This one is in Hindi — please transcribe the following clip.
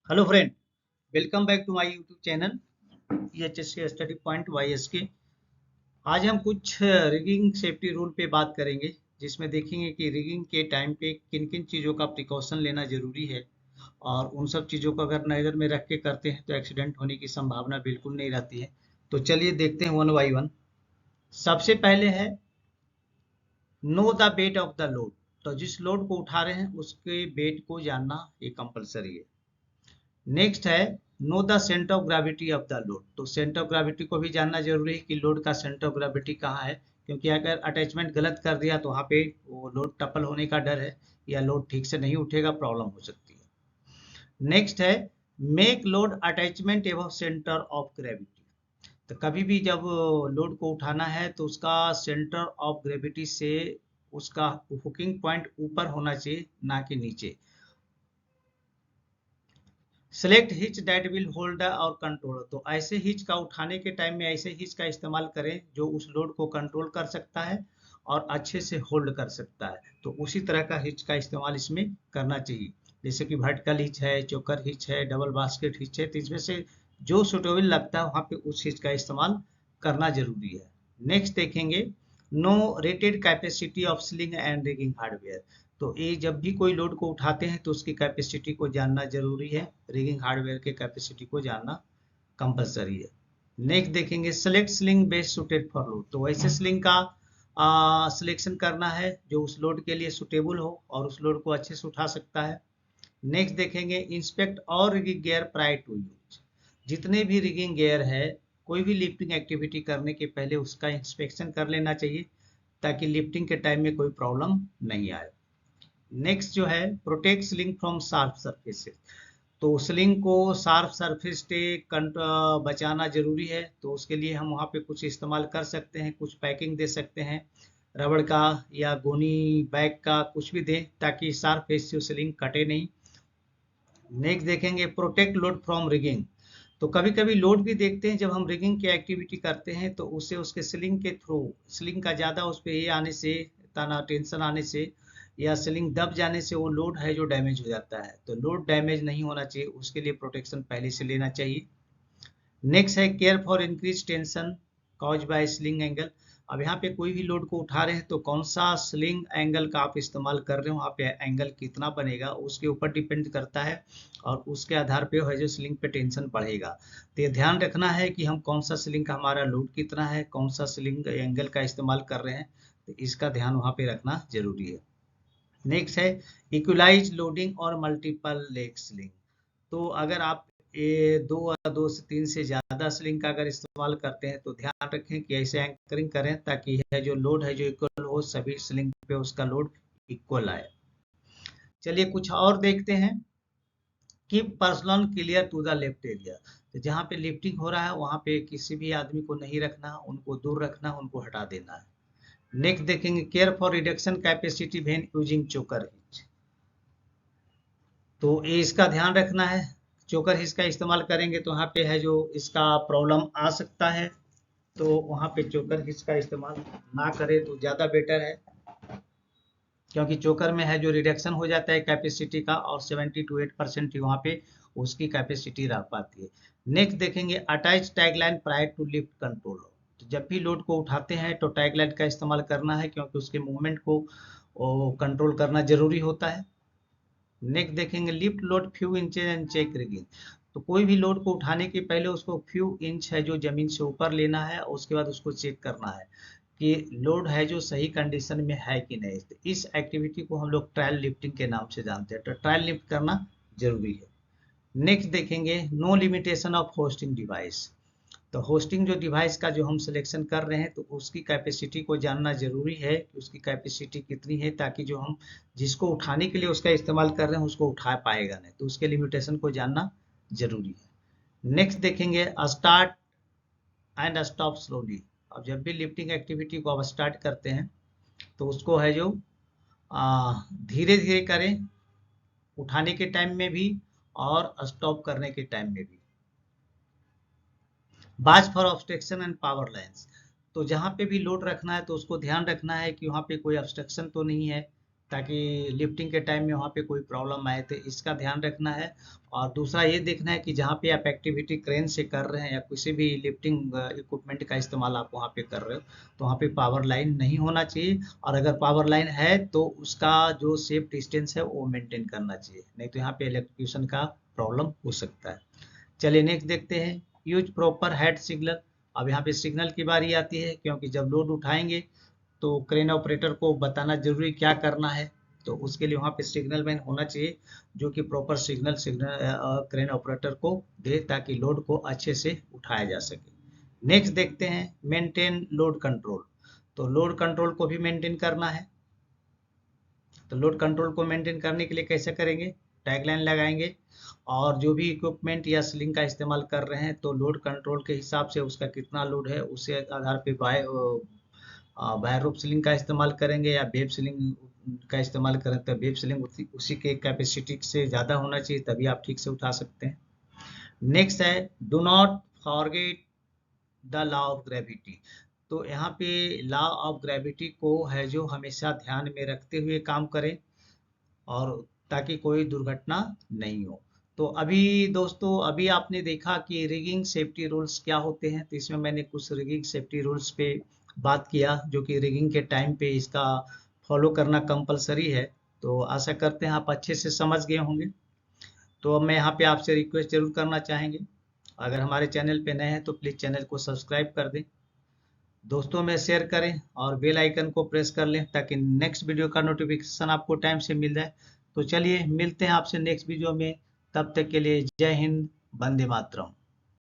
Hello friend, welcome back to my YouTube channel EHSK study point YSK। आज हम कुछ रिगिंग सेफ्टी रूल पे बात करेंगे, जिसमें देखेंगे कि रिगिंग के टाइम पे किन किन चीज़ों का प्रिकॉशन लेना जरूरी है और उन सब चीज़ों को अगर नज़र में रख के करते हैं तो एक्सीडेंट होने की संभावना बिल्कुल नहीं रहती है। तो चलिए देखते हैं वन बाई वन। सबसे पहले है know the weight of the load. तो जिस लोड को उठा रहे हैं उसके वेट को जानना ये कंपलसरी है। नेक्स्ट है know the centre of gravity of the load. तो सेंटर ऑफ ग्रेविटी को भी जानना जरूरी है कि लोड का सेंटर ऑफ ग्रेविटी कहाँ है, क्योंकि अगर अटैचमेंट गलत कर दिया तो वहाँ पे वो लोड टपल होने का डर है या लोड ठीक से नहीं उठेगा, प्रॉब्लम हो सकती है। नेक्स्ट है make load attachment above centre of gravity. तो कभी भी जब लोड को उठाना है तो उसका सेंटर ऑफ ग्रेविटी से उसका हुकिंग पॉइंट ऊपर होना चाहिए, ना कि नीचे। Select hitch that will hold और कंट्रोल। तो ऐसे हिच का उठाने के टाइम में ऐसे हिच का इस्तेमाल करें जो उस लोड को कंट्रोल कर सकता है और अच्छे से होल्ड कर सकता है। तो उसी तरह का हिच का इस्तेमाल इसमें करना चाहिए, जैसे कि वर्टिकल हिच है, चोकर हिच है, डबल बास्केट हिच है। तो इसमें से जो सुटेबल लगता है वहाँ पे उस हिच का इस्तेमाल करना जरूरी है। नेक्स्ट देखेंगे know rated capacity of sling and rigging hardware. तो ये जब भी कोई लोड को उठाते हैं तो उसकी कैपेसिटी को जानना जरूरी है। रिगिंग हार्डवेयर के कैपेसिटी को जानना कंपलसरी है। नेक्स्ट देखेंगे select sling best suited for load. तो वैसे स्लिंग का सिलेक्शन करना है जो उस लोड के लिए सुटेबल हो और उस लोड को अच्छे से उठा सकता है। नेक्स्ट देखेंगे इंस्पेक्ट और rigging gear prior to use. जितने भी रिगिंग गियर है, कोई भी लिफ्टिंग एक्टिविटी करने के पहले उसका इंस्पेक्शन कर लेना चाहिए ताकि लिफ्टिंग के टाइम में कोई प्रॉब्लम नहीं आए। नेक्स्ट जो है protect sling from sharp surfaces. तो स्लिंग को शार्प सरफेस से बचाना जरूरी है। तो उसके लिए हम वहाँ पे कुछ इस्तेमाल कर सकते हैं, कुछ पैकिंग दे सकते हैं, रबड़ का या गोनी बैग का कुछ भी दें ताकि शार्प फेस से स्लिंग कटे नहीं। नेक्स्ट देखेंगे प्रोटेक्ट लोड फ्रॉम रिगिंग। तो कभी कभी लोड भी देखते हैं जब हम रिगिंग की एक्टिविटी करते हैं तो उससे उसके स्लिंग के थ्रू, स्लिंग का ज़्यादा उस पर ये आने से, तना टेंशन आने से या स्लिंग दब जाने से वो लोड है जो डैमेज हो जाता है। तो लोड डैमेज नहीं होना चाहिए, उसके लिए प्रोटेक्शन पहले से लेना चाहिए। नेक्स्ट है care for increase tension cause by sling angle. अब यहाँ पे कोई भी लोड को उठा रहे हैं तो कौन सा स्लिंग एंगल का आप इस्तेमाल कर रहे हो, वहाँ पे एंगल कितना बनेगा उसके ऊपर डिपेंड करता है और उसके आधार पे है जो स्लिंग पे टेंशन बढ़ेगा। तो ये ध्यान रखना है कि हम कौन सा स्लिंग का हमारा लोड कितना है, कौन सा स्लिंग एंगल का इस्तेमाल कर रहे हैं, तो इसका ध्यान वहाँ पे रखना जरूरी है। नेक्स्ट है इक्वलाइज लोडिंग और मल्टीपल लेग स्लिंग। तो अगर आप ये दो या दो से तीन से ज्यादा स्लिंग का अगर इस्तेमाल करते हैं तो ध्यान रखें कि ऐसे एंकरिंग करें ताकि यह जो लोड है जो इक्वल हो, सभी स्लिंग पे उसका लोड इक्वल आए। चलिए कुछ और देखते हैं। Keep personnel clear to the left area. तो जहाँ पे लिफ्टिंग हो रहा है वहाँ पे किसी भी आदमी को नहीं रखना, उनको दूर रखना, उनको हटा देना है। नेक्स्ट देखेंगे care for reduction capacity when using चोकर हिच। तो ये इसका ध्यान रखना है। चोकर हिच का इस्तेमाल करेंगे तो वहाँ पे है जो इसका प्रॉब्लम आ सकता है, तो वहाँ पे चोकर हिच का इस्तेमाल ना करें तो ज़्यादा बेटर है, क्योंकि चोकर में है जो रिडक्शन हो जाता है कैपेसिटी का और 70 to 8% ही वहाँ पे उसकी कैपेसिटी रह पाती है। नेक्स्ट देखेंगे attach tagline prior to lift control. तो जब भी लोड को उठाते हैं तो टैगलाइन का इस्तेमाल करना है, क्योंकि उसके मूवमेंट को कंट्रोल करना जरूरी होता है। नेक्स्ट देखेंगे lift load few inches and check rigging. तो कोई भी लोड को उठाने के पहले उसको फ्यू इंच है जो जमीन से ऊपर लेना है, उसके बाद उसको चेक करना है कि लोड है जो सही कंडीशन में है कि नहीं। तो इस एक्टिविटी को हम लोग ट्रायल लिफ्टिंग के नाम से जानते हैं, तो ट्रायल लिफ्ट करना जरूरी है। नेक्स्ट देखेंगे know limitation of hoisting device. तो होस्टिंग जो डिवाइस का जो हम सिलेक्शन कर रहे हैं तो उसकी कैपेसिटी को जानना जरूरी है कि उसकी कैपेसिटी कितनी है, ताकि जो हम जिसको उठाने के लिए उसका इस्तेमाल कर रहे हैं उसको उठा पाएगा नहीं, तो उसके लिमिटेशन को जानना जरूरी है। नेक्स्ट देखेंगे स्टार्ट एंड स्टॉप स्लोली। अब जब भी लिफ्टिंग एक्टिविटी को आप स्टार्ट करते हैं तो उसको है जो धीरे धीरे करें, उठाने के टाइम में भी और स्टॉप करने के टाइम में भी। बाज for obstruction and power lines. तो जहाँ पे भी लोड रखना है तो उसको ध्यान रखना है कि वहाँ पे कोई ऑब्स्ट्रक्शन तो नहीं है, ताकि लिफ्टिंग के टाइम में वहाँ पे कोई प्रॉब्लम आए, तो इसका ध्यान रखना है। और दूसरा ये देखना है कि जहाँ पे आप एक्टिविटी क्रेन से कर रहे हैं या किसी भी लिफ्टिंग इक्विपमेंट का इस्तेमाल आप वहाँ पे कर रहे हो, तो वहाँ पे पावर लाइन नहीं होना चाहिए। और अगर पावर लाइन है तो उसका जो सेफ डिस्टेंस है वो मेंटेन करना चाहिए, नहीं तो यहाँ पे इलेक्ट्रिशियन का प्रॉब्लम हो सकता है। चलिए नेक्स्ट देखते हैं, यूज प्रॉपर हेड सिग्नल। अब यहाँ पे सिग्नल की बारी आती है, क्योंकि जब लोड उठाएंगे तो क्रेन ऑपरेटर को बताना जरूरी क्या करना है, तो उसके लिए वहाँ पे सिग्नल मैन होना चाहिए जो कि प्रॉपर सिग्नल क्रेन ऑपरेटर को दे, ताकि लोड को अच्छे से उठाया जा सके। नेक्स्ट देखते हैं, मेंटेन लोड कंट्रोल। तो लोड कंट्रोल को भी मेंटेन करना है। तो लोड कंट्रोल को मेंटेन करने के लिए कैसे करेंगे, टैगलाइन लगाएंगे, और जो भी इक्विपमेंट या स्लिंग का इस्तेमाल कर रहे हैं तो लोड कंट्रोल के हिसाब से उसका कितना लोड है उसे आधार पे बाय रूप सीलिंग का इस्तेमाल करेंगे या वेब सीलिंग का इस्तेमाल करें, तो वेब सीलिंग उसी के कैपेसिटी से ज़्यादा होना चाहिए, तभी आप ठीक से उठा सकते हैं। नेक्स्ट है, do not forget the law of gravity. तो यहाँ पे लॉ ऑफ ग्रेविटी को है जो हमेशा ध्यान में रखते हुए काम करें, और ताकि कोई दुर्घटना नहीं हो। तो अभी दोस्तों, अभी आपने देखा कि रिगिंग सेफ्टी रूल्स क्या होते हैं, तो इसमें मैंने कुछ रिगिंग सेफ्टी रूल्स पे बात किया, जो कि रिगिंग के टाइम पे इसका फॉलो करना कंपलसरी है। तो आशा करते हैं आप अच्छे से समझ गए होंगे। तो अब मैं यहाँ पे आपसे रिक्वेस्ट जरूर करना चाहेंगे, अगर हमारे चैनल पे नए हैं तो प्लीज़ चैनल को सब्सक्राइब कर दें, दोस्तों में शेयर करें और बेल आइकन को प्रेस कर लें, ताकि नेक्स्ट वीडियो का नोटिफिकेशन आपको टाइम से मिल जाए। तो चलिए मिलते हैं आपसे नेक्स्ट वीडियो में, तब तक के लिए जय हिंद, वंदे मातरम।